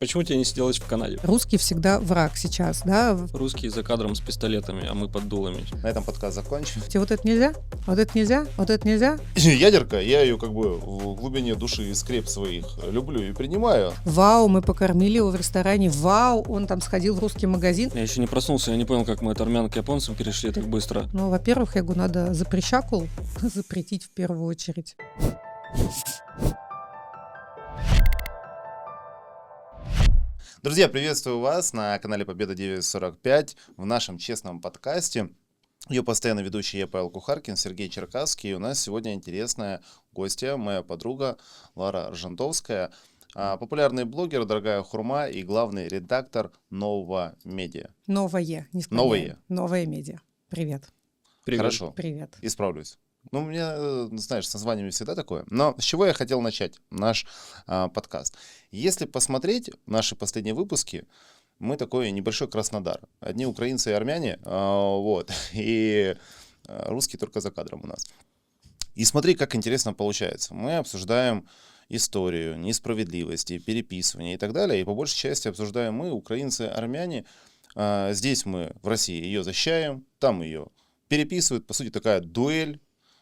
Почему тебе не сиделось в Канаде? Русский всегда враг сейчас, да? Русские за кадром с пистолетами, а мы под дулами. На этом подкаст закончим. Тебе вот это нельзя, вот это нельзя, вот это нельзя. Ядерка, я ее как бы в глубине души и скреп своих люблю и принимаю. Вау, мы покормили его в ресторане. Вау, он там сходил в русский магазин. Я еще не проснулся, я не понял, как мы от армян к японцам перешли так быстро. Ну, во-первых, я говорю, надо запрещакул запретить в первую очередь. Друзья, приветствую вас на канале Победа 945 в нашем честном подкасте. Ее постоянно ведущий я, Павел Кухаркин, Сергей Черкасский. И у нас сегодня интересная гостья, моя подруга Лара Ржантовская, популярный блогер, дорогая хурма и главный редактор Нового Медиа. Новое, не склоняем. Новое медиа. Привет. Привет. Хорошо, Привет. исправлюсь. Ну, у меня, знаешь, с названиями всегда такое. Но с чего я хотел начать наш подкаст? Если посмотреть наши последние выпуски, мы такой небольшой Краснодар. Одни украинцы и армяне, и русские только за кадром у нас. И смотри, как интересно получается. Мы обсуждаем историю, несправедливости, переписывания и так далее. И по большей части обсуждаем мы, украинцы, армяне. Здесь мы в России ее защищаем, там ее переписывают. По сути, такая дуэль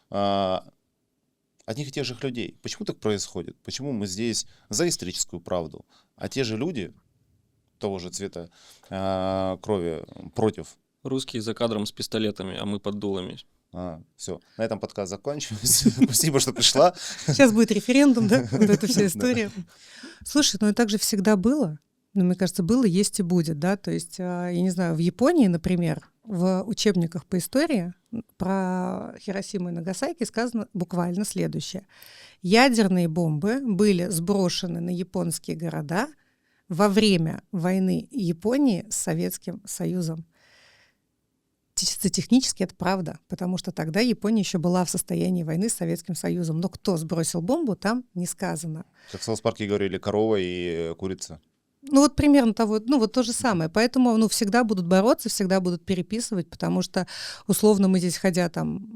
одних и тех же людей. Почему так происходит? Почему мы здесь за историческую правду, а те же люди того же цвета крови против? Русские за кадром с пистолетами, а мы под дулами. Все, на этом подкаст закончим. Спасибо, что пришла. Сейчас будет референдум, да? Вот эта вся история. Слушай, ну и так же всегда было. Ну, мне кажется, было, есть и будет, да? То есть, я не знаю, в Японии, например, в учебниках по истории про Хиросиму и Нагасаки сказано буквально следующее. Ядерные бомбы были сброшены на японские города во время войны Японии с Советским Союзом. Чисто технически это правда, потому что тогда Япония еще была в состоянии войны с Советским Союзом. Но кто сбросил бомбу, там не сказано. Как в Саус-парке говорили, корова и курица. Ну вот примерно того, ну вот то же самое. Поэтому всегда будут бороться, всегда будут переписывать, потому что условно мы здесь, ходя там,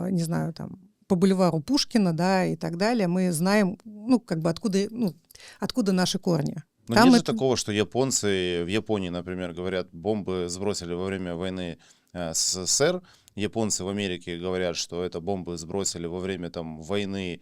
не знаю, там по бульвару Пушкина, да, и так далее, мы знаем, откуда наши корни. Но Там нет же такого, что японцы в Японии, например, говорят, бомбы сбросили во время войны с СССР. Японцы в Америке говорят, что это бомбы сбросили во время там войны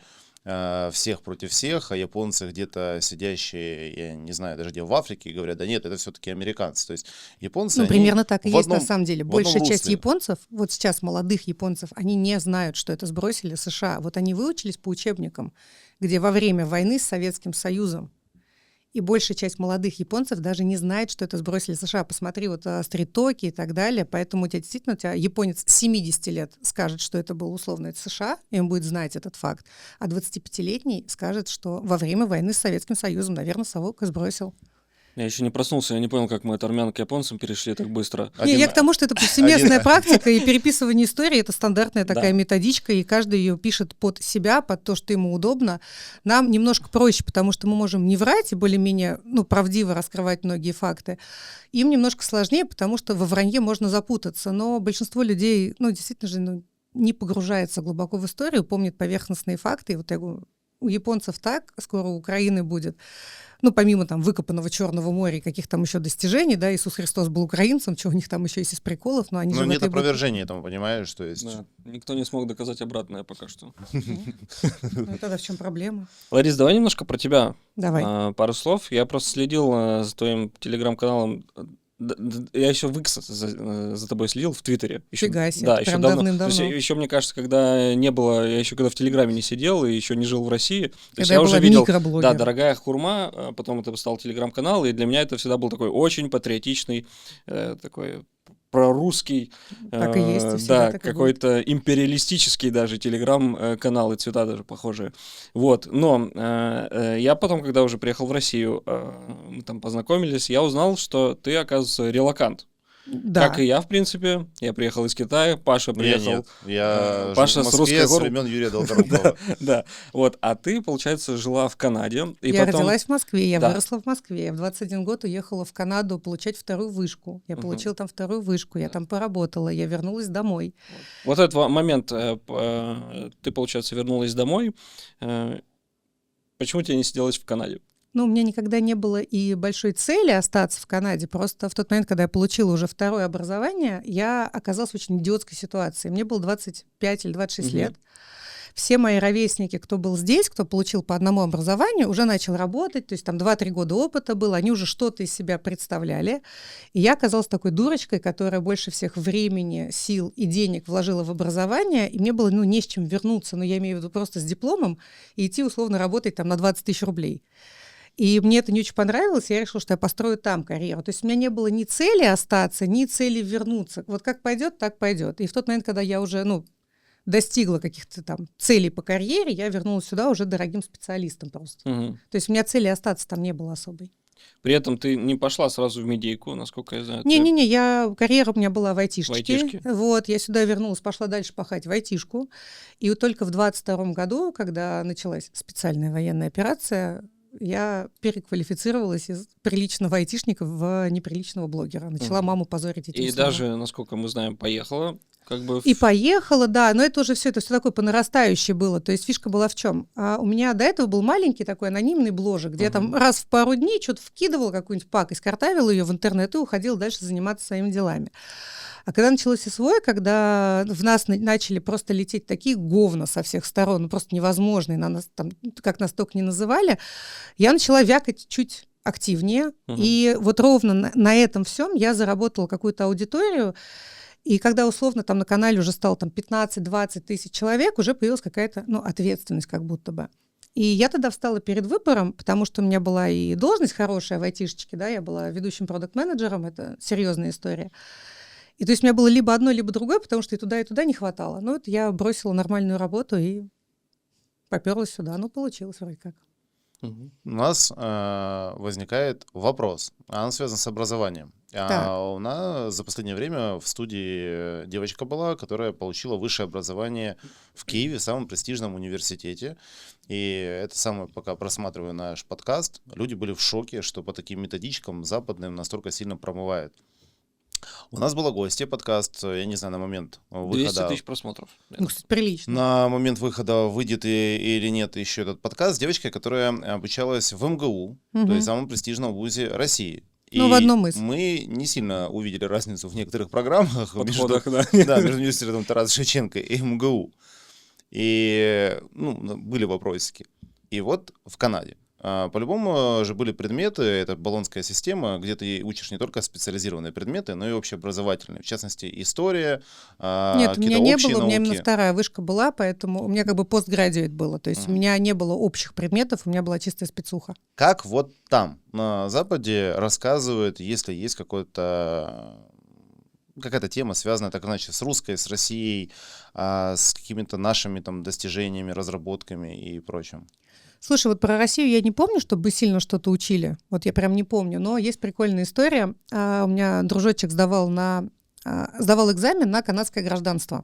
всех против всех, а японцы где-то сидящие, я не знаю, даже где в Африке, говорят, да нет, это все-таки американцы. То есть японцы... примерно так и есть на самом деле. Большая часть японцев, вот сейчас молодых японцев, они не знают, что это сбросили США. Вот они выучились по учебникам, где во время войны с Советским Союзом. И большая часть молодых японцев даже не знает, что это сбросили США. Посмотри, вот стрит-токи и так далее. Поэтому у тебя японец 70 лет скажет, что это был условно это США, и он будет знать этот факт. А 25-летний скажет, что во время войны с Советским Союзом, наверное, совок и сбросил. Я еще не проснулся, я не понял, как мы от армян к японцам перешли так быстро. Я к тому, что это повсеместная практика, и переписывание истории — это стандартная такая методичка, и каждый ее пишет под себя, под то, что ему удобно. Нам немножко проще, потому что мы можем не врать и более-менее правдиво раскрывать многие факты. Им немножко сложнее, потому что во вранье можно запутаться, но большинство людей, действительно же, не погружается глубоко в историю, помнит поверхностные факты. И вот я говорю, у японцев так, скоро у Украины будет. Помимо там выкопанного Черного моря и каких там еще достижений, да, Иисус Христос был украинцем, что у них там еще есть из приколов, но они же... нет опровержения этому, понимаешь, что есть... Да, никто не смог доказать обратное пока что. Ну тогда в чем проблема? Ларис, давай немножко про тебя. Давай. Пару слов. Я просто следил за твоим телеграм-каналом. Я еще в X за тобой следил в Твиттере. Фига себе, да, еще прям давно. давным-давно. То есть, еще, мне кажется, когда не было, я еще когда в Телеграме не сидел и еще не жил в России, то есть я уже видел, микроблогер. да, дорогая хурма, потом это стал Телеграм-канал, и для меня это всегда был такой очень патриотичный, такой прорусский, так и есть, да, какой-то империалистический даже телеграм-канал, и цвета даже похожие. Вот, но я потом, когда уже приехал в Россию, мы там познакомились, я узнал, что ты, оказывается, релокант. Да. Как и я, в принципе. Я приехал из Китая, Паша приехал. Я Паша жил в с Москве русской с времен Юрия Долгорукова. Да, вот. А ты, получается, жила в Канаде. Я родилась в Москве, я выросла в Москве. Я в 21 год уехала в Канаду получать вторую вышку. Я получила там вторую вышку, я там поработала, я вернулась домой. Вот этот момент, ты, получается, вернулась домой. Почему тебе не сиделось в Канаде? Ну, у меня никогда не было и большой цели остаться в Канаде. Просто в тот момент, когда я получила уже второе образование, я оказалась в очень идиотской ситуации. Мне было 25 или 26 лет. Все мои ровесники, кто был здесь, кто получил по одному образованию, уже начал работать, то есть там 2-3 года опыта было, они уже что-то из себя представляли. И я оказалась такой дурочкой, которая больше всех времени, сил и денег вложила в образование, и мне было, ну, не с чем вернуться, но я имею в виду просто с дипломом и идти условно работать там на 20 тысяч рублей. И мне это не очень понравилось, я решила, что я построю там карьеру. То есть у меня не было ни цели остаться, ни цели вернуться. Вот как пойдет, так пойдет. И в тот момент, когда я уже, достигла каких-то там целей по карьере, я вернулась сюда уже дорогим специалистом просто. То есть у меня цели остаться там не было особой. При этом ты не пошла сразу в медийку, насколько я знаю. Не-не-не, карьера у меня была в айтишечке. В айтишке. Вот, я сюда вернулась, пошла дальше пахать в айтишку. И вот только в 22 году, когда началась специальная военная операция, я переквалифицировалась из приличного айтишника в неприличного блогера. Начала маму позорить этим И словом. даже, насколько мы знаем, поехала как бы... И поехала, да, но это уже все такое по нарастающей было. То есть фишка была в чем? У меня до этого был маленький такой анонимный бложик, где я там раз в пару дней что-то вкидывала, какую-нибудь пакость, картавила ее в интернет и уходила дальше заниматься своими делами. А когда началось СВО, когда в нас начали просто лететь такие говна со всех сторон, просто невозможные, на нас, там, как нас только не называли, я начала вякать чуть активнее. И вот ровно на этом всем я заработала какую-то аудиторию. И когда условно там на канале уже стало там 15-20 тысяч человек, уже появилась какая-то ответственность как будто бы. И я тогда встала перед выбором, потому что у меня была и должность хорошая в айтишечке, да, я была ведущим продакт-менеджером, это серьезная история. И то есть у меня было либо одно, либо другое, потому что и туда не хватало. Но вот я бросила нормальную работу и попёрлась сюда. Получилось вроде как. У нас возникает вопрос, он связан с образованием. У нас за последнее время в студии девочка была, которая получила высшее образование в Киеве, в самом престижном университете. И это самое, пока просматриваю наш подкаст, люди были в шоке, что по таким методичкам западным настолько сильно промывают. У нас была гостья, подкаст, я не знаю, на момент выхода... 200 тысяч просмотров. Кстати, прилично. На момент выхода выйдет или нет еще этот подкаст с девочкой, которая обучалась в МГУ, то есть самом престижном вузе России. И в одном из. мы не сильно увидели разницу в некоторых программах между университетом Тараса Шевченко и МГУ. И были вопросики. И вот в Канаде. По-любому же были предметы, это болонская система, где ты учишь не только специализированные предметы, но и общеобразовательные, в частности, история, Нет, у меня не было, науки. у меня именно вторая вышка была, поэтому у меня как бы постградиат было, то есть у меня не было общих предметов, у меня была чистая спецуха. Как вот там, на Западе, рассказывают, если есть какая-то тема, связанная так или иначе с русской, с Россией, с какими-то нашими там достижениями, разработками и прочим? Слушай, вот про Россию я не помню, чтобы сильно что-то учили. Вот я прям не помню, но есть прикольная история. У меня дружочек сдавал экзамен на канадское гражданство.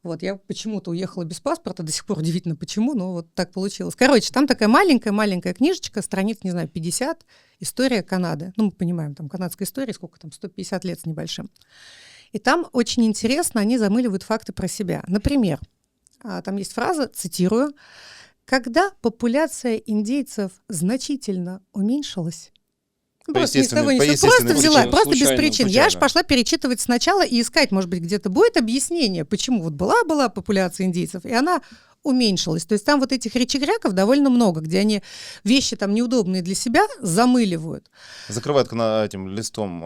Вот, я почему-то уехала без паспорта, до сих пор удивительно почему, но вот так получилось. Короче, там такая маленькая книжечка, страниц, не знаю, 50, история Канады. Мы понимаем, там канадская история, сколько там, 150 лет с небольшим. И там очень интересно, они замыливают факты про себя. Например, там есть фраза, цитирую, «Когда популяция индейцев значительно уменьшилась». Просто взяла, просто без причин. Случайно. Я же пошла перечитывать сначала и искать, может быть, где-то будет объяснение, почему вот была популяция индейцев, и она уменьшилась. То есть там вот этих речегряков довольно много, где они вещи там неудобные для себя замыливают. Закрывают этим листом.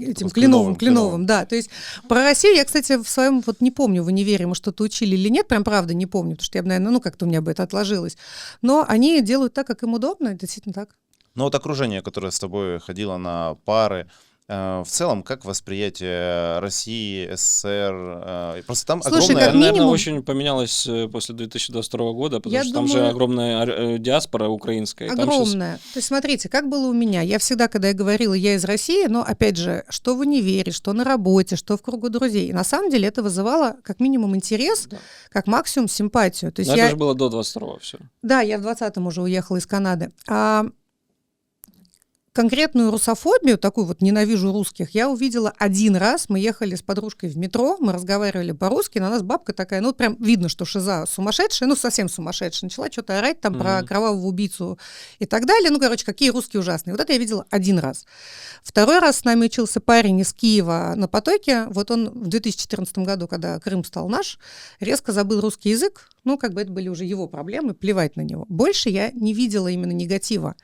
Этим кленовым, да. То есть про Россию я, кстати, в своем, вот не помню, в универе мы что-то учили или нет, прям правда не помню, потому что я бы, наверное, как-то у меня бы это отложилось. Но они делают так, как им удобно, это действительно так. Но вот окружение, которое с тобой ходило на пары, в целом, как восприятие России, СССР? Просто там огромное... Наверное, очень поменялось после 2022 года, потому что там же огромная диаспора украинская. Огромная. То есть смотрите, как было у меня. Я всегда, когда я говорила, я из России, но, опять же, что в универе, что на работе, что в кругу друзей. И на самом деле это вызывало как минимум интерес, как максимум симпатию. То есть это же было до 22-го все. Да, я в 20-м уже уехала из Канады. конкретную русофобию, такую вот ненавижу русских, я увидела один раз. Мы ехали с подружкой в метро, мы разговаривали по-русски, на нас бабка такая, ну, прям видно, что шиза сумасшедшая, ну, совсем сумасшедшая, начала что-то орать там про кровавого убийцу и так далее. Ну, короче, какие русские ужасные. Вот это я видела один раз. Второй раз с нами учился парень из Киева на потоке. Вот он в 2014 году, когда Крым стал наш, резко забыл русский язык. Ну, как бы это были уже его проблемы, плевать на него. Больше я не видела именно негатива.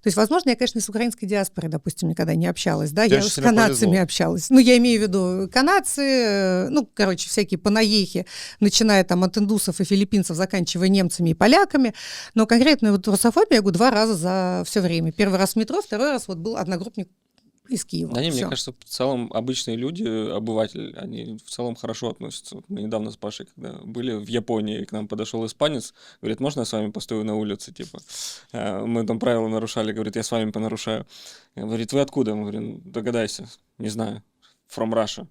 То есть, возможно, я, конечно, с украинской диаспорой, допустим, никогда не общалась, да, я с канадцами общалась. Ну, я имею в виду канадцы, ну, короче, всякие понаехи, начиная там от индусов и филиппинцев, заканчивая немцами и поляками. Но конкретно вот русофобия, я говорю, 2 раза за все время. Первый раз в метро, второй раз вот был одногруппник из Киева. Да не, Всё. мне кажется, в целом обычные люди, обыватели, они в целом хорошо относятся. Вот мы недавно с Пашей, когда были в Японии, к нам подошел испанец, говорит, можно я с вами постою на улице, типа. Мы там правила нарушали, говорит, я с вами понарушаю. Говорит, вы откуда? Мы говорим, догадайся, не знаю, from Russia.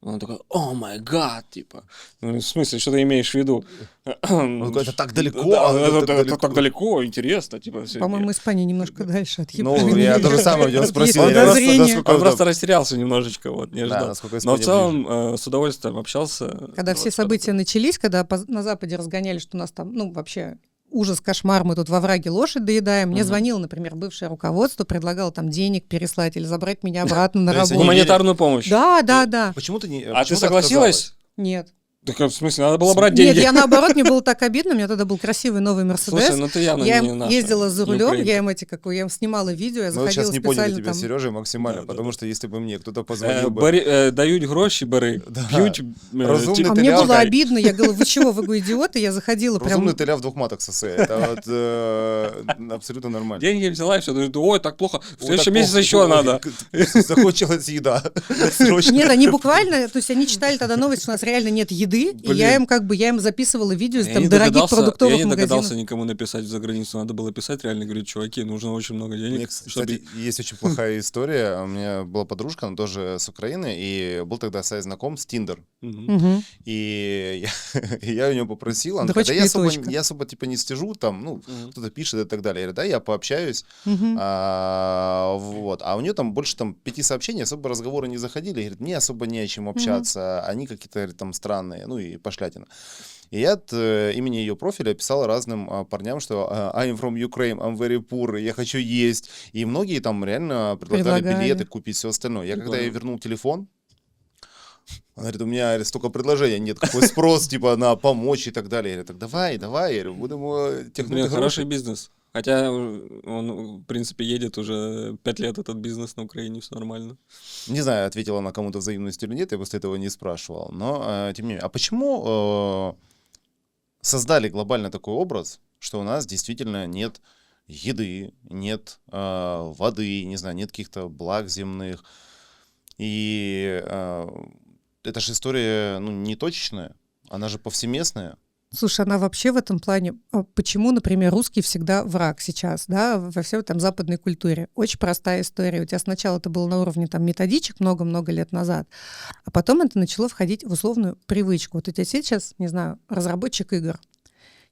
Он такой, о май гад, типа. Ну, в смысле, что ты имеешь в виду? Он такой, это так далеко. Да, это так далеко, интересно, типа. По-моему, Испания немножко дальше от Ну, Японии. я тоже самое у него спросил. Он просто растерялся немножечко, вот, не ожидал. Но в целом с удовольствием общался. Когда все события начались, когда на Западе разгоняли, что у нас там, ну, вообще ужас, кошмар, мы тут во враге лошадь доедаем. Мне звонило, например, бывшее руководство, предлагало там денег переслать или забрать меня обратно на работу. Гуманитарную помощь. Да. Почему ты не... А ты согласилась? Нет. Так в смысле, надо было брать деньги? Нет, я наоборот, мне было так обидно, у меня тогда был красивый новый Мерседес. Слушай, ну ты явно я не наша, ездила за не рулем, украинка. я им снимала видео, я Мы вот заходила сейчас не поняли специально тебя, там. Сережа, максимально, потому что если бы мне кто-то позвонил бы... Дають гроші, бери, б'ють. Разумный А ты мне ляв. было обидно, я говорила, вы чего, вы идиоты, я заходила прям... Разумный ты ля в 2 матах сосе. Это вот абсолютно нормально. Деньги взяла и все. Ой, так плохо. В Вот следующем так месяце плохо. еще Ой, надо. Закончилась еда. Срочно. Нет, они буквально, то есть они читали тогда новость, что у нас реально нет еды, и я им записывала видео из там дорогих продуктовых Я не догадался магазинов. никому написать за границу. Надо было писать, реально говорить, чуваки, нужно очень много У денег. меня, кстати, есть очень плохая история. У меня была подружка, она тоже с Украины, и был тогда сайт знаком с Tinder. Мгм. И я у него попросил, она Дрочка такая, да и точка. я особо типа не стяжу, там, ну, кто-то пишет и так далее. Я говорю, да, я пообщаюсь. Мгм. Вот. А у нее там больше там 5 сообщений, особо разговоры не заходили. Говорит, мне особо не о чем общаться, они какие-то говорит, там странные, ну и пошлятина. И я от имени ее профиля писал разным парням, что I'm from Ukraine, I'm very poor, я хочу есть. И многие там реально предлагали билеты, купить все остальное. Я когда ей вернул телефон, она говорит, у меня говорит, столько предложений, нет, какой спрос, типа, на помочь и так далее. Я говорю, так давай, я говорю, будем тягнуть Хороший бизнес. Хотя он, в принципе, едет уже 5 лет этот бизнес на Украине, все нормально. Не знаю, ответила она кому-то взаимностью или нет, я после этого не спрашивал. Но, тем не менее, а почему создали глобально такой образ, что у нас действительно нет еды, нет воды, не знаю, нет каких-то благ земных. И эта же история, ну, не точечная, она же повсеместная. Слушай, она вообще в этом плане... Почему, например, русский всегда враг сейчас, да, во всей там западной культуре? Очень простая история. У тебя сначала это было на уровне там методичек много-много лет назад, а потом это начало входить в условную привычку. Вот у тебя сейчас, не знаю, разработчик игр.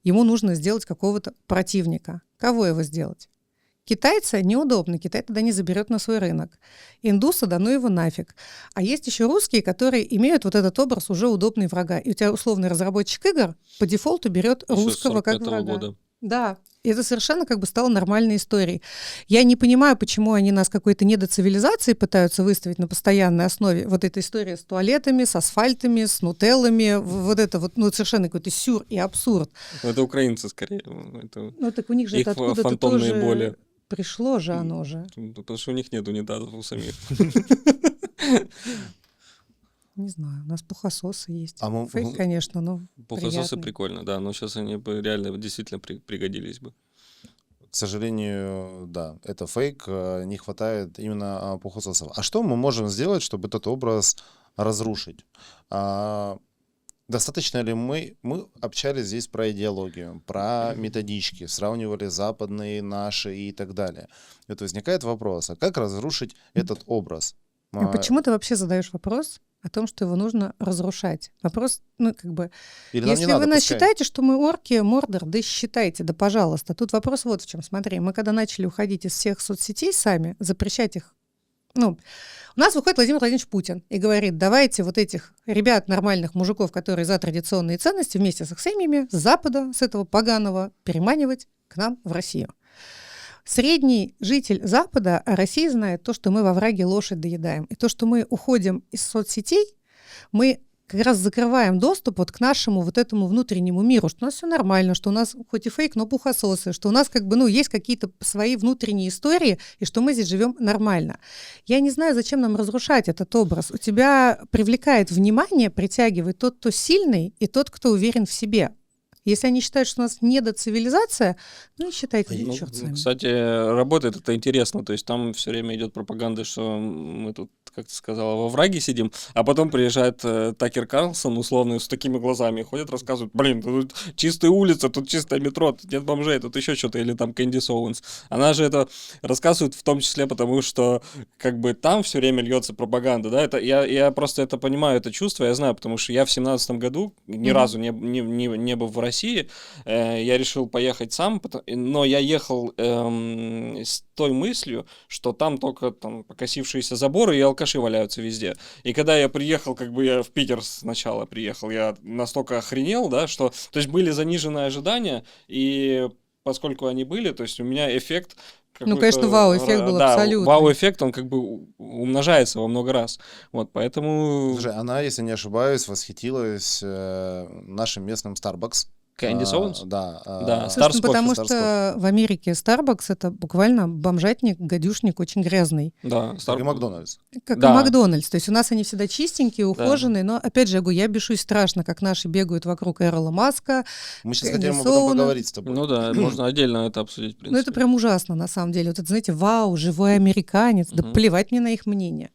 Ему нужно сделать какого-то противника. Кого его сделать? Китайца неудобно, Китай тогда не заберет на свой рынок. Индуса, да ну его нафиг. А есть еще русские, которые имеют вот этот образ уже удобный врага. И у тебя условный разработчик игр по дефолту берет русского как врага. Года. Да, и это совершенно как бы стало нормальной историей. Я не понимаю, почему они нас какой-то недоцивилизацией пытаются выставить на постоянной основе. Вот эта история с туалетами, с асфальтами, с нутеллами, вот это вот, ну, совершенно какой-то сюр и абсурд. Это украинцы скорее. Это Ну, так у них же их это откуда-то фантомные тоже боли. пришло же оно же. Потому что у них нет унитазов у самих. Не знаю, у нас пухососы есть. А мы- Фейк, конечно, но Пухососы приятный. прикольно, да, но сейчас они бы реально действительно пригодились бы. К сожалению, да, это фейк, не хватает именно пухососов. А что мы можем сделать, чтобы этот образ разрушить? Достаточно ли мы общались здесь про идеологию, про методички, сравнивали западные, наши и так далее. Это возникает вопрос, а как разрушить этот образ? А почему ты вообще задаешь вопрос о том, что его нужно разрушать? Вопрос, Или нам не если надо, вы нас пускай. считаете, что мы орки, Мордор, да считайте, да пожалуйста. Тут вопрос вот в чем. Смотри, мы когда начали уходить из всех соцсетей сами, запрещать их, у нас выходит Владимир Владимирович Путин и говорит, давайте вот этих ребят, нормальных мужиков, которые за традиционные ценности, вместе с их семьями, с Запада, с этого поганого, переманивать к нам в Россию. Средний житель Запада о России знает то, что мы во враге лошадь доедаем. И то, что мы уходим из соцсетей, мы как раз закрываем доступ вот к нашему вот этому внутреннему миру, что у нас все нормально, что у нас хоть и фейк, но пухососы, что у нас есть какие-то свои внутренние истории, и что мы здесь живем нормально. Я не знаю, зачем нам разрушать этот образ. У тебя привлекает внимание, притягивает тот, кто сильный, и тот, кто уверен в себе. Если они считают, что у нас недоцивилизация, и считайте, черт с вами. Кстати, работает это интересно, то есть там все время идет пропаганда, что мы тут, как ты сказала, во враге сидим, а потом приезжает Такер Карлсон, условно, с такими глазами, ходят, рассказывают, тут чистая улица, тут чистое метро, тут нет бомжей, тут еще что-то, или там Кэндис Оуэнс. Она же это рассказывает в том числе потому, что там все время льется пропаганда, да, это, я просто это понимаю, это чувство, я знаю, потому что я в 17 году ни разу не был в России, я решил поехать сам, но я ехал с той мыслью, что там только покосившиеся заборы и алкаши валяются везде. И когда я приехал, я в Питер сначала приехал, я настолько охренел, да, что, то есть были заниженные ожидания, и поскольку они были, то есть у меня эффект конечно, вау-эффект был абсолютно. Вау-эффект, он умножается во много раз. Вот, поэтому... Слушай, она, если не ошибаюсь, восхитилась нашим местным Starbucks. Кэндис Оуэнс? Да. Слушай, потому что в Америке Starbucks — это буквально бомжатник, гадюшник, очень грязный. Да, как и Макдональдс. Как и Макдональдс. То есть у нас они всегда чистенькие, ухоженные, но, опять же, я бешусь страшно, как наши бегают вокруг Эрла Маска. Мы сейчас хотим об этом поговорить с тобой. Можно отдельно это обсудить, в принципе. Это прям ужасно, на самом деле. Вот это, знаете, вау, живой американец. Да плевать мне на их мнение.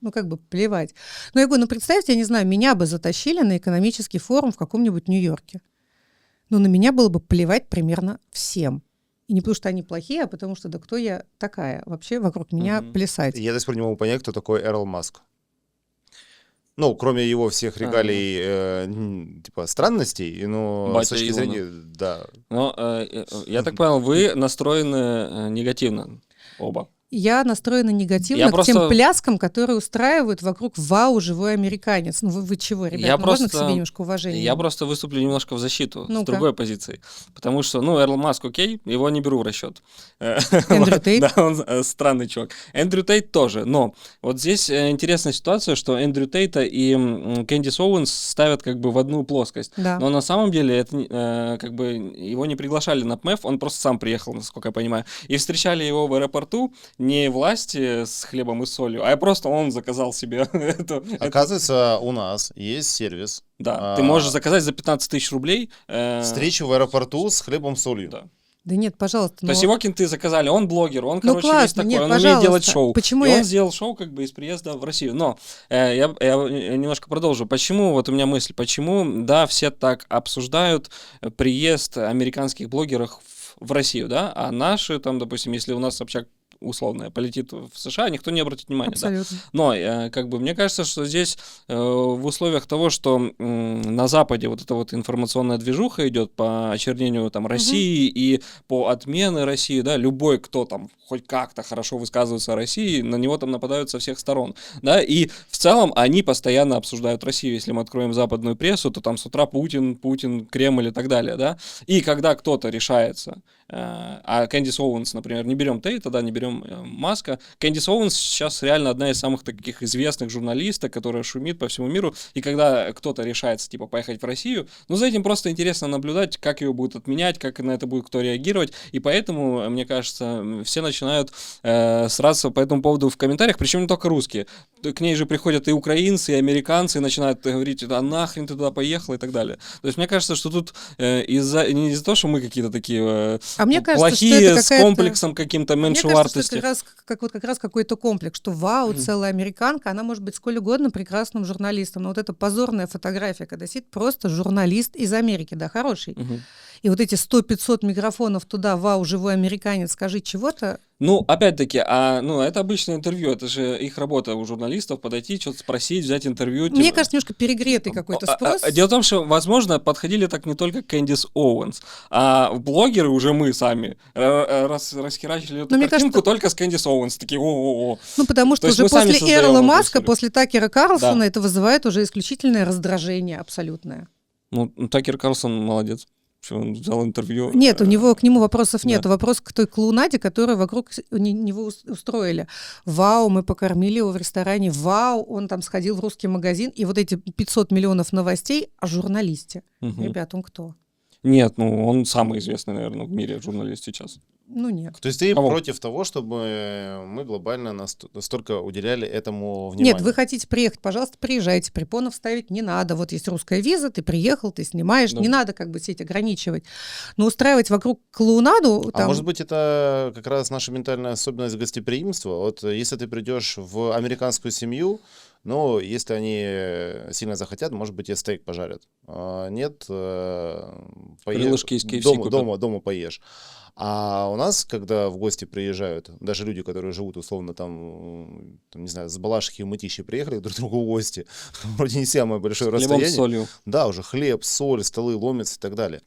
Плевать. Но я говорю, представьте, я не знаю, меня бы затащили на экономический форум в каком-нибудь Нью-Йорке. Но на меня было бы плевать примерно всем. И не потому, что они плохие, а потому что, да кто я такая? Вообще вокруг меня плясать. Я до сих пор не могу понять, кто такой Эрл Маск. Кроме его всех регалий, странностей, но с точки зрения, да. Я так понял, вы настроены негативно оба. Я настроена негативно к тем пляскам, которые устраивают вокруг «Вау, живой американец». Вы чего, ребята? Можно к себе немножко уважения? Я просто выступлю немножко в защиту, с другой позиции. Потому что, Эрл Маск, окей, его не беру в расчет. Эндрю Тейт? Да, он странный чувак. Эндрю Тейт тоже, но вот здесь интересная ситуация, что Эндрю Тейта и Кэндис Оуэнс ставят в одну плоскость. Да. Но на самом деле это его не приглашали на ПМЭФ, он просто сам приехал, насколько я понимаю. И встречали его в аэропорту не власти с хлебом и солью, а просто он заказал себе это. Оказывается, у нас есть сервис. Да, ты можешь заказать за 15 тысяч рублей. Встречу в аэропорту с хлебом и солью. Да нет, пожалуйста. То есть его кенты заказали, он блогер, он, весь такой, нет, он умеет делать шоу. Почему он сделал шоу из приезда в Россию. Но я немножко продолжу. Почему, вот у меня мысль, почему, все так обсуждают приезд американских блогеров в Россию, да, а наши, допустим, если у нас общак условная полетит в США, никто не обратит внимания. Абсолютно. Да? Но мне кажется, что здесь в условиях того, что на Западе вот эта вот информационная движуха идет по очернению России и по отмене России, да, любой, кто хоть как-то хорошо высказывается о России, на него нападают со всех сторон, да, и в целом они постоянно обсуждают Россию. Если мы откроем западную прессу, то с утра Путин, Кремль и так далее, да, и когда кто-то решается, а Кэндис Оуэнс, например, не берем Тейта, да, не берем Маска, Кэндис Оуэнс сейчас реально одна из самых таких известных журналисток, которая шумит по всему миру, и когда кто-то решается, поехать в Россию, за этим просто интересно наблюдать, как ее будут отменять, как на это будет кто реагировать, и поэтому, мне кажется, все начинают сраться по этому поводу в комментариях, причем не только русские, к ней же приходят и украинцы, и американцы, и начинают говорить, да нахрен ты туда поехал, и так далее. То есть мне кажется, что тут не из-за того, что мы какие-то такие мне кажется, плохие, что это с комплексом каким-то меньшевартости. Мне кажется, что это как раз какой-то комплекс, что вау, целая американка, она может быть сколь угодно прекрасным журналистом, но вот эта позорная фотография, когда сидит просто журналист из Америки, да, хороший, и вот эти 100-500 микрофонов туда, вау, живой американец, скажи чего-то. Ну, опять-таки, это обычное интервью, это же их работа у журналистов, подойти, что-то спросить, взять интервью. Мне кажется, немножко перегретый какой-то спрос. Дело в том, что, возможно, подходили так не только Кэндис Оуэнс, а блогеры уже мы сами расхерачили эту картинку только с Кэндис Оуэнс, такие о-о-о. Ну, потому что уже после Эрла Маска, после Такера Карлсона это вызывает уже исключительное раздражение абсолютное. Ну, Такер Карлсон молодец. Он взял интервью. Нет, к нему вопросов нет. Да. Вопрос к той клоунаде, которую вокруг него устроили. Вау, мы покормили его в ресторане. Вау, он там сходил в русский магазин. И вот эти 500 миллионов новостей о журналисте. Ребят, он кто? Нет, он самый известный, наверное, в мире журналист сейчас. Ну нет. То есть ты против того, чтобы мы глобально настолько уделяли этому внимание? Нет, вы хотите приехать, пожалуйста, приезжайте. Препонов ставить не надо. Вот есть русская виза, ты приехал, ты снимаешь. Да. Не надо как бы сеть ограничивать. Но устраивать вокруг клоунаду... А может быть, это как раз наша ментальная особенность гостеприимства? Вот если ты придешь в американскую семью, ну, если они сильно захотят, может быть, и стейк пожарят. Нет, крылышки из KFC дома поешь. А у нас, когда в гости приезжают, даже люди, которые живут условно там не знаю, с Балашихи в Мытищи приехали друг к другу в гости, вроде не самое большое расстояние. С солью. Да, уже хлеб, соль, столы ломятся и так далее.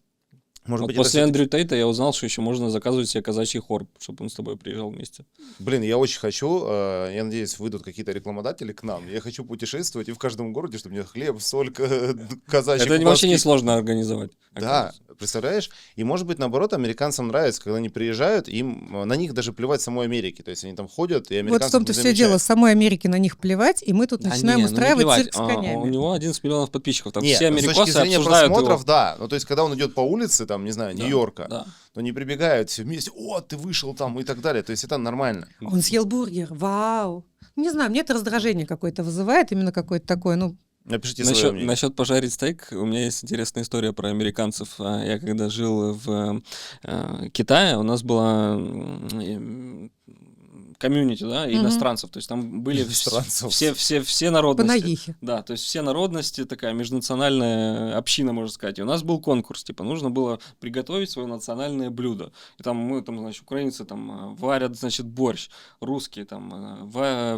Может быть, после Эндрю Тейта я узнал, что еще можно заказывать себе казачий хор, чтобы он с тобой приезжал вместе. Блин, я очень хочу, я надеюсь, выйдут какие-то рекламодатели к нам. Я хочу путешествовать и в каждом городе, чтобы мне хлеб, соль, казачий хор. Это вообще несложно организовать. Да, представляешь? И может быть, наоборот, американцам нравится, когда они приезжают, им на них даже плевать самой Америки. То есть они там ходят, и американцы... Вот в том-то все дело, самой Америке на них плевать, и мы тут начинаем устраивать цирк с конями. У него 11 миллионов подписчиков, там Нет, все американцы с точки зрения просмотров, его. да. Ну, то есть, когда он идет по улице, там, не знаю, Нью-Йорка, то не прибегают все вместе, о, ты вышел там и так далее. То есть это нормально. Он съел бургер, вау. Не знаю, мне это раздражение какое-то вызывает, именно какое-то такое, Напишите свое мнение. Насчет пожарить стейк, у меня есть интересная история про американцев. Я когда жил в Китае, у нас была комьюнити, да, иностранцев, то есть там были все народности. Да, то есть все народности, такая межнациональная община, можно сказать. И у нас был конкурс, типа, нужно было приготовить свое национальное блюдо. И там мы, значит, украинцы там варят, значит, борщ, русские там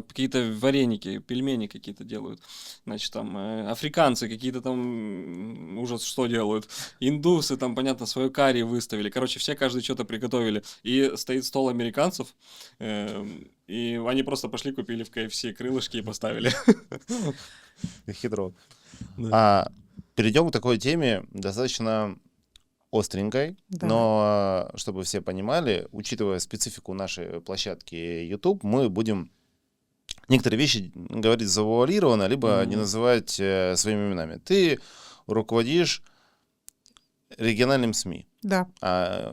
какие-то вареники, пельмени какие-то делают, значит, там африканцы какие-то там ужас что делают, индусы там, понятно, свое карри выставили. Короче, все каждый что-то приготовили. И стоит стол американцев, и они просто пошли, купили в KFC крылышки и поставили. Хитро. Да. Перейдем к такой теме, достаточно остренькой, но чтобы все понимали, учитывая специфику нашей площадки YouTube, мы будем некоторые вещи говорить завуалированно, либо не называть своими именами. Ты руководишь региональным СМИ. Да.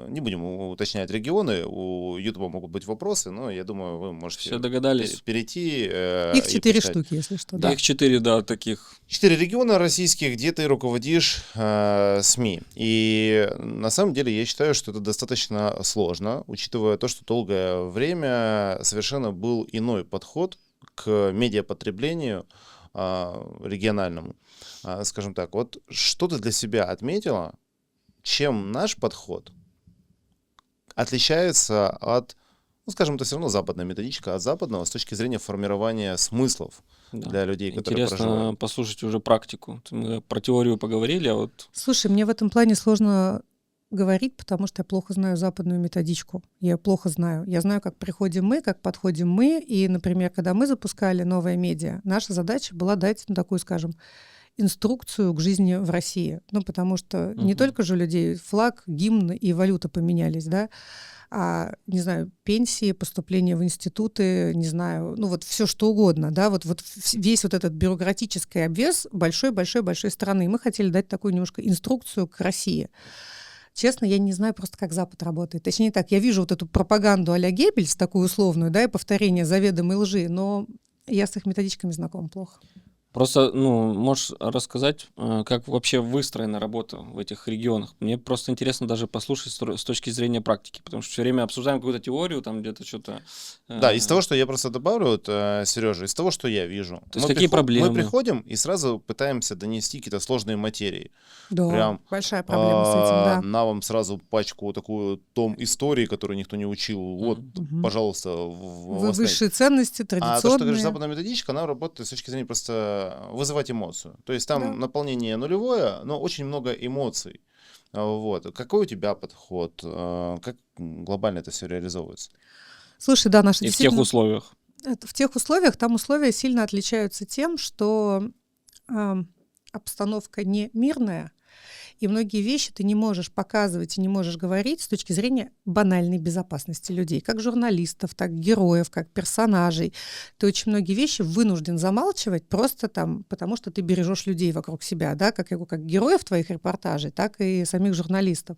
Не будем уточнять регионы, у YouTube могут быть вопросы, но я думаю, вы можете все догадались. Перейти. Их 4 штуки, если что. Да, их 4, да, таких. 4 региона российских, где ты руководишь СМИ. И на самом деле я считаю, что это достаточно сложно, учитывая то, что долгое время совершенно был иной подход к медиапотреблению региональному. Скажем так, вот что ты для себя отметила, чем наш подход отличается от, скажем, это все равно западная методичка, от западного с точки зрения формирования смыслов для людей, которые проживают. Интересно послушать уже практику. Мы про теорию поговорили, а вот... Слушай, мне в этом плане сложно говорить, потому что я плохо знаю западную методичку. Я ее плохо знаю. Я знаю, как приходим мы, как подходим мы. И, например, когда мы запускали новое медиа, наша задача была дать, такую, скажем, инструкцию к жизни в России. Потому что не только же у людей флаг, гимн и валюта поменялись, да, а, не знаю, пенсии, поступление в институты, не знаю, вот все что угодно, да, вот весь вот этот бюрократический обвес большой-большой-большой страны. И мы хотели дать такую немножко инструкцию к России. Честно, я не знаю просто, как Запад работает. Точнее так, я вижу вот эту пропаганду а-ля Геббельс, такую условную, да, и повторение заведомой лжи, но я с их методичками знакома плохо. Просто, можешь рассказать, как вообще выстроена работа в этих регионах? Мне просто интересно даже послушать с точки зрения практики, потому что все время обсуждаем какую-то теорию, там где-то что-то... Да, из того, что я просто добавлю, вот, Сережа, из того, что я вижу. То есть какие проблемы? Мы приходим и сразу пытаемся донести какие-то сложные материи. Да, Прям большая проблема с этим, да. на вам сразу пачку такую том истории, которую никто не учил. Вот, пожалуйста, Высшие ценности, А то, что традиционные. говоришь, западная методичка, она работает с точки зрения просто вызывать эмоцию. То есть там наполнение нулевое, но очень много эмоций. Вот. Какой у тебя подход? Как глобально это все реализовывается? Слушай, да, наши И в тех условиях. В тех условиях, там условия сильно отличаются тем, что обстановка не мирная, и многие вещи ты не можешь показывать и не можешь говорить с точки зрения банальной безопасности людей, как журналистов, так героев, как персонажей. Ты очень многие вещи вынужден замалчивать просто там, потому что ты бережешь людей вокруг себя, да, как героев твоих репортажей, так и самих журналистов.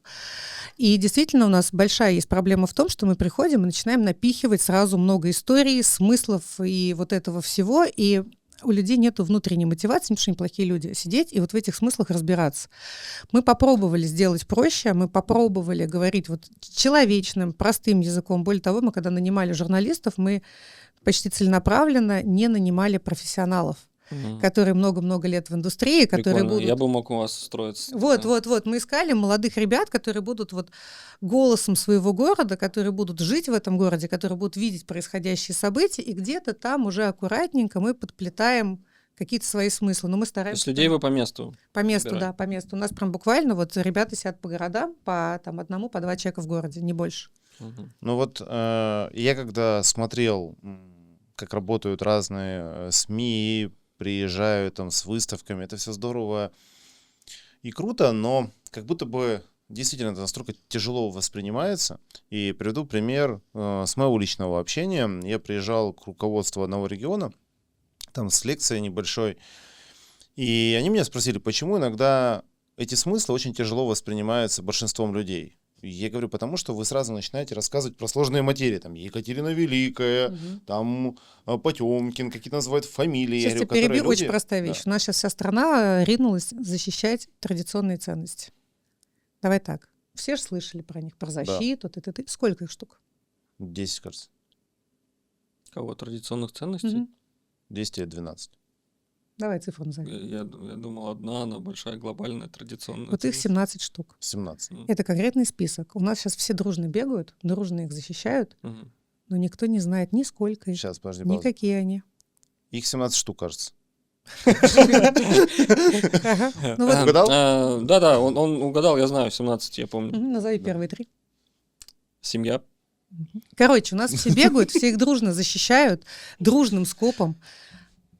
И действительно у нас большая есть проблема в том, что мы приходим и начинаем напихивать сразу много историй, смыслов и вот этого всего, и у людей нет внутренней мотивации, потому что они плохие люди, сидеть и вот в этих смыслах разбираться. Мы попробовали сделать проще, мы попробовали говорить вот человечным, простым языком. Более того, мы когда нанимали журналистов, мы почти целенаправленно не нанимали профессионалов, которые много-много лет в индустрии, которые будут... Я бы мог у вас устроиться. Вот. Мы искали молодых ребят, которые будут вот голосом своего города, которые будут жить в этом городе, которые будут видеть происходящие события, и где-то там уже аккуратненько мы подплетаем какие-то свои смыслы. Но мы стараемся... То есть людей вы по месту? По месту, да, по месту. У нас прям буквально вот ребята сидят по городам, по там одному, по два человека в городе, не больше. Ну вот я когда смотрел, как работают разные СМИ, приезжаю там с выставками, это все здорово и круто, но как будто бы действительно это настолько тяжело воспринимается. И приведу пример с моего личного общения. Я приезжал к руководству одного региона, там с лекцией небольшой, и они меня спросили, почему иногда эти смыслы очень тяжело воспринимаются большинством людей. Я говорю, потому что вы сразу начинаете рассказывать про сложные материи. Там Екатерина Великая, там Потемкин, какие-то называют фамилии. Сейчас я перебью, очень простая вещь. У нас сейчас вся страна ринулась защищать традиционные ценности. Давай так. Все же слышали про них, про защиту. Да. Сколько их штук? 10, кажется. Кого? Традиционных ценностей? 10 или 12. Давай цифру назови. Я думал, одна, она большая, глобальная, традиционная. Вот их 17 штук. 17. Это конкретный список. У нас сейчас все дружно бегают, дружно их защищают, но никто не знает ни сколько их, Сейчас, подожди, ни какие они. Их 17 штук, кажется. Угадал? Да, он угадал, я знаю, 17, я помню. Назови первые 3. Семья. Короче, у нас все бегают, все их дружно защищают, дружным скопом.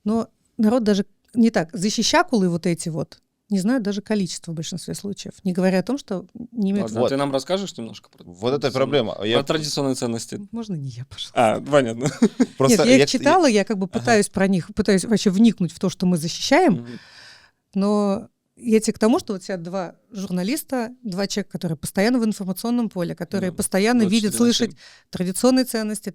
Но народ даже не так. Защищакулы вот эти вот не знают даже количество в большинстве случаев. Не говоря о том, что не имеют... Ладно, ты нам расскажешь немножко про вот это проблема. Про традиционные ценности. Можно не я, пожалуйста. Понятно. Нет, я их читала, я как бы пытаюсь про них, пытаюсь вообще вникнуть в то, что мы защищаем, но я тебе к тому, что вот сидят 2 журналиста, 2 человека, которые постоянно в информационном поле, которые постоянно видят, слышат традиционные ценности.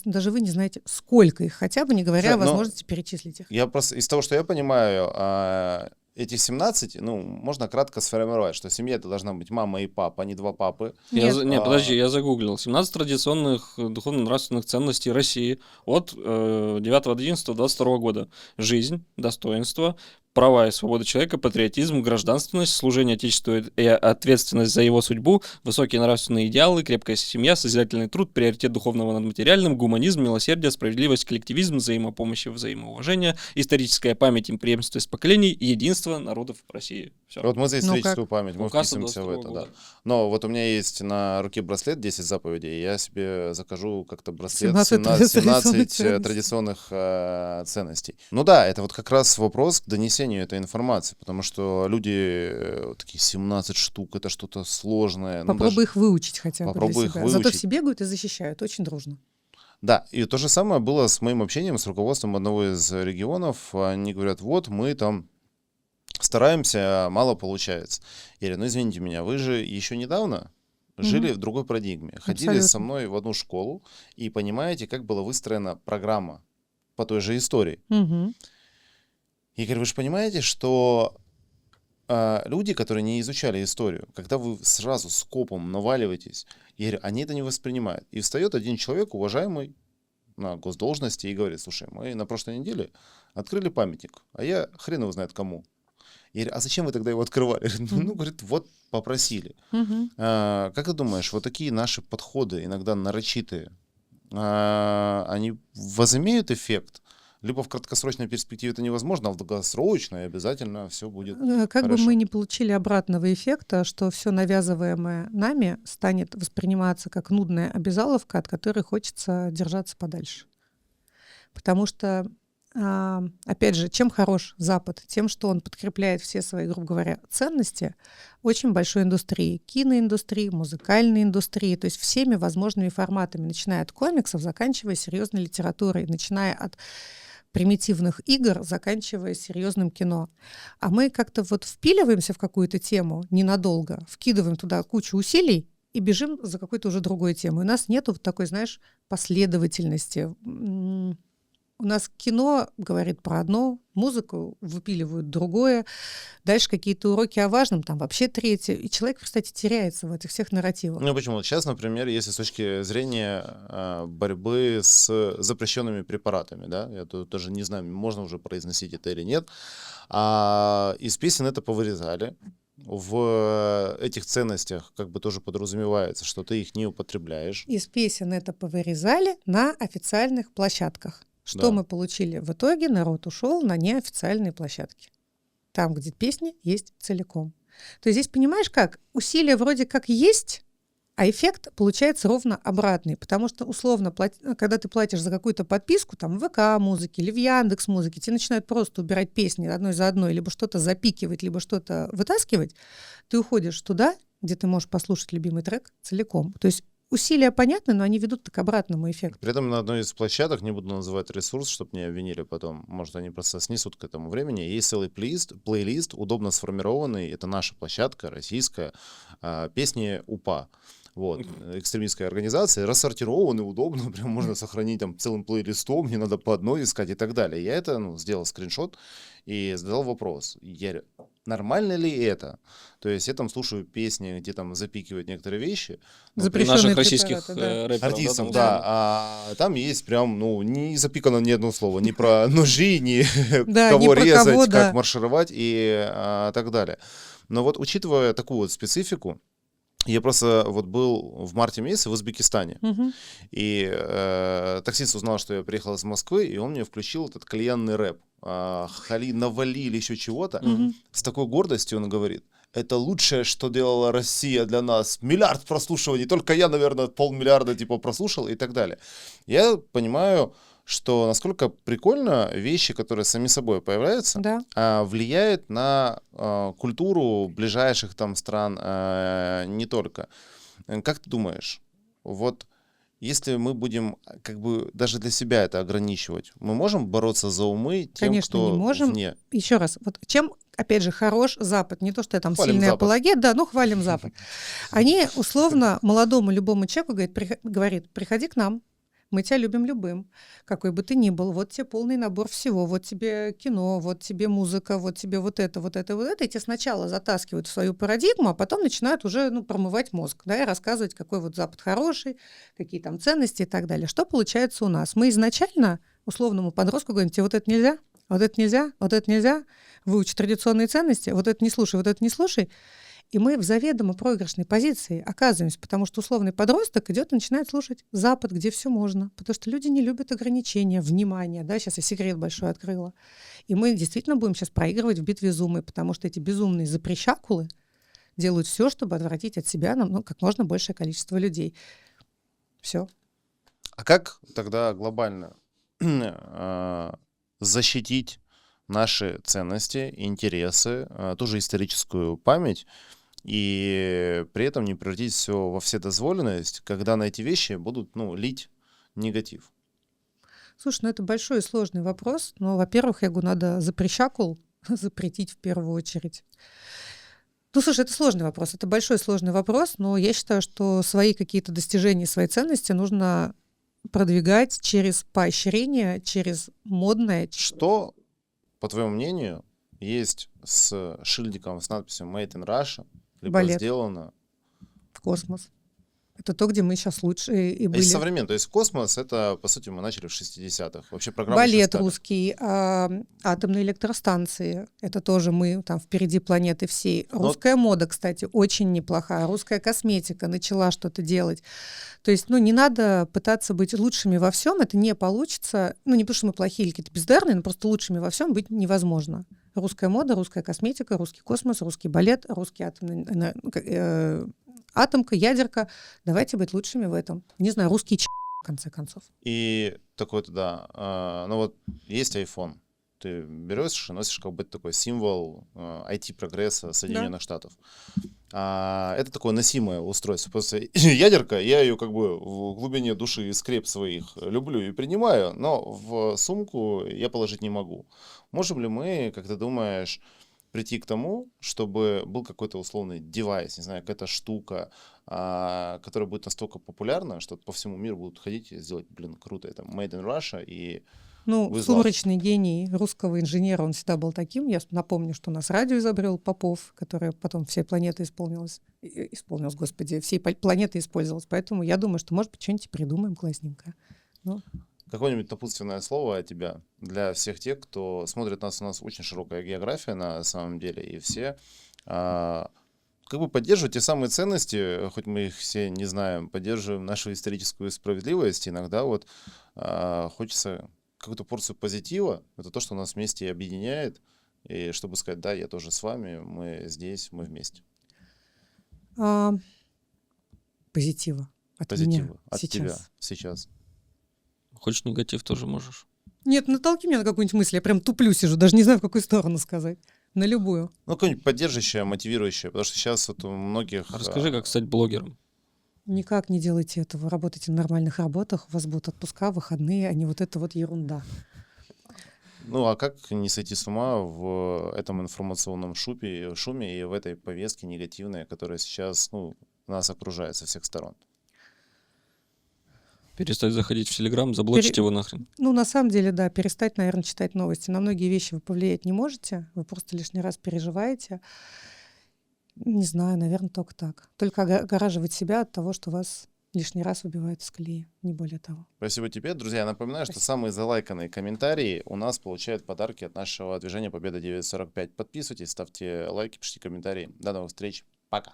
Даже вы не знаете, сколько их, хотя бы не говоря о возможности перечислить их. Я просто из того, что я понимаю, эти 17, можно кратко сформировать, что семья это должна быть мама и папа, а не 2 папы. Подожди, я загуглил. 17 традиционных духовно-нравственных ценностей России от 9.11.22 года. Жизнь, достоинство, права и свободы человека, патриотизм, гражданственность, служение Отечеству и ответственность за его судьбу, высокие нравственные идеалы, крепкая семья, созидательный труд, приоритет духовного над материальным, гуманизм, милосердие, справедливость, коллективизм, взаимопомощь и взаимоуважение, историческая память и преемственность поколений, единство народов России. Все. Вот мы за историческую память, мы Указ вписываемся в это. года. Да. Но вот у меня есть на руке браслет 10 заповедей, и я себе закажу как-то браслет 17 традиционных ценностей. Ну да, это вот как раз вопрос к донесению этой информации, потому что люди такие 17 штук, это что-то сложное. Попробуй их выучить хотя бы Попробуй для себя. их Зато выучить. все бегают и защищают, очень дружно. Да, и то же самое было с моим общением с руководством одного из регионов. Они говорят, вот мы там стараемся, а мало получается. Я говорю, извините меня, вы же еще недавно жили в другой парадигме, ходили со мной в одну школу и понимаете, как была выстроена программа по той же истории. И говорю, вы же понимаете, что люди, которые не изучали историю, когда вы сразу скопом наваливаетесь, я говорю, они это не воспринимают. И встает один человек, уважаемый, на госдолжности, и говорит, слушай, мы на прошлой неделе открыли памятник, а я хрен его знает кому. Я говорю, а зачем вы тогда его открывали? Ну, говорит, вот попросили. Как ты думаешь, вот такие наши подходы, иногда нарочитые, они возымеют эффект? Либо в краткосрочной перспективе это невозможно, а в долгосрочной обязательно все будет Как бы хорошо. мы не получили обратного эффекта, что все навязываемое нами станет восприниматься как нудная обязаловка, от которой хочется держаться подальше. Потому что, опять же, чем хорош Запад? Тем, что он подкрепляет все свои, грубо говоря, ценности очень большой индустрии. Киноиндустрии, музыкальной индустрии, то есть всеми возможными форматами, начиная от комиксов, заканчивая серьезной литературой, начиная от примитивных игр, заканчивая серьезным кино. А мы как-то вот впиливаемся в какую-то тему ненадолго, вкидываем туда кучу усилий и бежим за какой-то уже другой темой. У нас нету такой, знаешь, последовательности. У нас кино говорит про одно, музыку выпиливают другое, дальше какие-то уроки о важном, там вообще третье. И человек, кстати, теряется в этих всех нарративах. Ну почему? Сейчас, например, если с точки зрения борьбы с запрещенными препаратами, да, я тут даже не знаю, можно уже произносить это или нет, из песен это повырезали. В этих ценностях как бы тоже подразумевается, что ты их не употребляешь. Из песен это повырезали на официальных площадках. Что Да. мы получили в итоге? Народ ушел на неофициальные площадки. Там, где песни есть целиком. То есть здесь, понимаешь как? Усилия вроде как есть, а эффект получается ровно обратный. Потому что, условно, когда ты платишь за какую-то подписку, там, в ВК-музыке или в Яндекс.Музыке, тебе начинают просто убирать песни одной за одной, либо что-то запикивать, либо что-то вытаскивать, ты уходишь туда, где ты можешь послушать любимый трек целиком. То есть усилия понятны, но они ведут к обратному эффекту. При этом на одной из площадок, не буду называть ресурс, чтобы не обвинили потом, может, они просто снесут к этому времени, есть целый плейлист, удобно сформированный, это наша площадка, российская, песни УПА. Вот, экстремистская организация, рассортированы удобно, прям можно сохранить там целым плейлистом, не надо по одной искать и так далее. Я это сделал скриншот и задал вопрос. Нормально ли это? То есть я там слушаю песни, где там запикивают некоторые вещи. Запрещенные Наших российских препараты, да. рэперов. Артистов, там, да. А там есть прям, не запикано ни одно слово. Ни про ножи, ни кого резать, как маршировать и так далее. Но вот учитывая такую вот специфику, я просто вот был в марте месяце в Узбекистане, и таксист узнал, что я приехал из Москвы, и он мне включил этот кальянный рэп. Хали, навали или еще чего-то. С такой гордостью он говорит, это лучшее, что делала Россия для нас. 1 миллиард прослушиваний, только я, наверное, 500 000 типа прослушал и так далее. Я понимаю, что насколько прикольно вещи, которые сами собой появляются, влияют на культуру ближайших там стран не только. Как ты думаешь, вот если мы будем как бы даже для себя это ограничивать, мы можем бороться за умы тем, конечно, кто не можем. вне? Еще раз, вот чем, опять же, хорош Запад, не то, что я там Хвалим сильный Запад. апологет, да, ну хвалим Запад. Они условно молодому любому человеку говорит, приходи к нам, мы тебя любим любым, какой бы ты ни был. Вот тебе полный набор всего. Вот тебе кино, вот тебе музыка, вот тебе вот это, вот это, вот это. И тебя сначала затаскивают в свою парадигму, а потом начинают уже промывать мозг, да, и рассказывать, какой вот Запад хороший, какие там ценности и так далее. Что получается у нас? Мы изначально условному подростку говорим, тебе вот это нельзя, вот это нельзя, вот это нельзя, выучи традиционные ценности, вот это не слушай, вот это не слушай. И мы в заведомо проигрышной позиции оказываемся, потому что условный подросток идет и начинает слушать Запад, где все можно, потому что люди не любят ограничения, внимания, да, сейчас я секрет большой открыла. И мы действительно будем сейчас проигрывать в битве зумы, потому что эти безумные запрещакулы делают все, чтобы отвратить от себя как можно большее количество людей. Все. А как тогда глобально защитить наши ценности, интересы, ту же историческую память, и при этом не превратить все во вседозволенность, когда на эти вещи будут лить негатив? Слушай, это большой и сложный вопрос. Но, во-первых, я говорю, надо запрещакул запретить в первую очередь. Слушай, это сложный вопрос, это большой сложный вопрос, но я считаю, что свои какие-то достижения, свои ценности нужно продвигать через поощрение, через модное. Что по твоему мнению, есть с шильдиком с надписью Made in Russia, либо Балет. сделано... Космос. Это то, где мы сейчас лучше и Из были. современного, то есть космос, это, по сути, мы начали в 60-х. Вообще программа Балет русский, атомные электростанции. Это тоже мы там впереди планеты всей. Русская мода, кстати, очень неплохая. Русская косметика начала что-то делать. То есть, не надо пытаться быть лучшими во всем. Это не получится. Не потому, что мы плохие или какие-то бездарные, но просто лучшими во всем быть невозможно. Русская мода, русская косметика, русский космос, русский балет, русский атомка, ядерка. Давайте быть лучшими в этом. Не знаю, русский в конце концов. И такой-то, да. Есть iPhone. Ты берешь и носишь как бы такой символ IT-прогресса Соединенных Штатов. Это такое носимое устройство. Просто ядерка, я ее как бы в глубине души и скреп своих люблю и принимаю, но в сумку я положить не могу. Можем ли мы, как ты думаешь, прийти к тому, чтобы был какой-то условный девайс, не знаю, какая-то штука, которая будет настолько популярна, что по всему миру будут ходить и сделать, круто, это Made in Russia, и сумрачный гений русского инженера, он всегда был таким. Я напомню, что у нас радио изобрел Попов, которое потом всей планеты исполнилось, господи, всей планеты использовалось. Поэтому я думаю, что, может быть, что-нибудь придумаем классненькое. Какое-нибудь напутственное слово от тебя для всех тех, кто смотрит нас, у нас очень широкая география на самом деле, и все как бы поддерживают те самые ценности, хоть мы их все не знаем, поддерживаем нашу историческую справедливость. Иногда хочется какую-то порцию позитива, это то, что нас вместе объединяет, и чтобы сказать, да, я тоже с вами, мы здесь, мы вместе. Позитива. От тебя сейчас. Хочешь негатив, тоже можешь. Нет, натолкни меня на какую-нибудь мысль, я прям туплю сижу, даже не знаю, в какую сторону сказать. На любую. Какое-нибудь поддерживающее, мотивирующее, потому что сейчас у многих... Расскажи, как стать блогером. Никак не делайте этого. Работайте на нормальных работах, у вас будут отпуска, выходные, а не это ерунда. А как не сойти с ума в этом информационном шуме и в этой повестке негативной, которая сейчас нас окружает со всех сторон? Перестать заходить в Телеграм, заблочить его нахрен. На самом деле, да, перестать, наверное, читать новости. На многие вещи вы повлиять не можете, вы просто лишний раз переживаете. Не знаю, наверное, только так. Только огораживать себя от того, что вас лишний раз выбивают из колеи, не более того. Спасибо тебе. Друзья, я напоминаю, что самые залайканные комментарии у нас получают подарки от нашего движения Победа 945. Подписывайтесь, ставьте лайки, пишите комментарии. До новых встреч. Пока.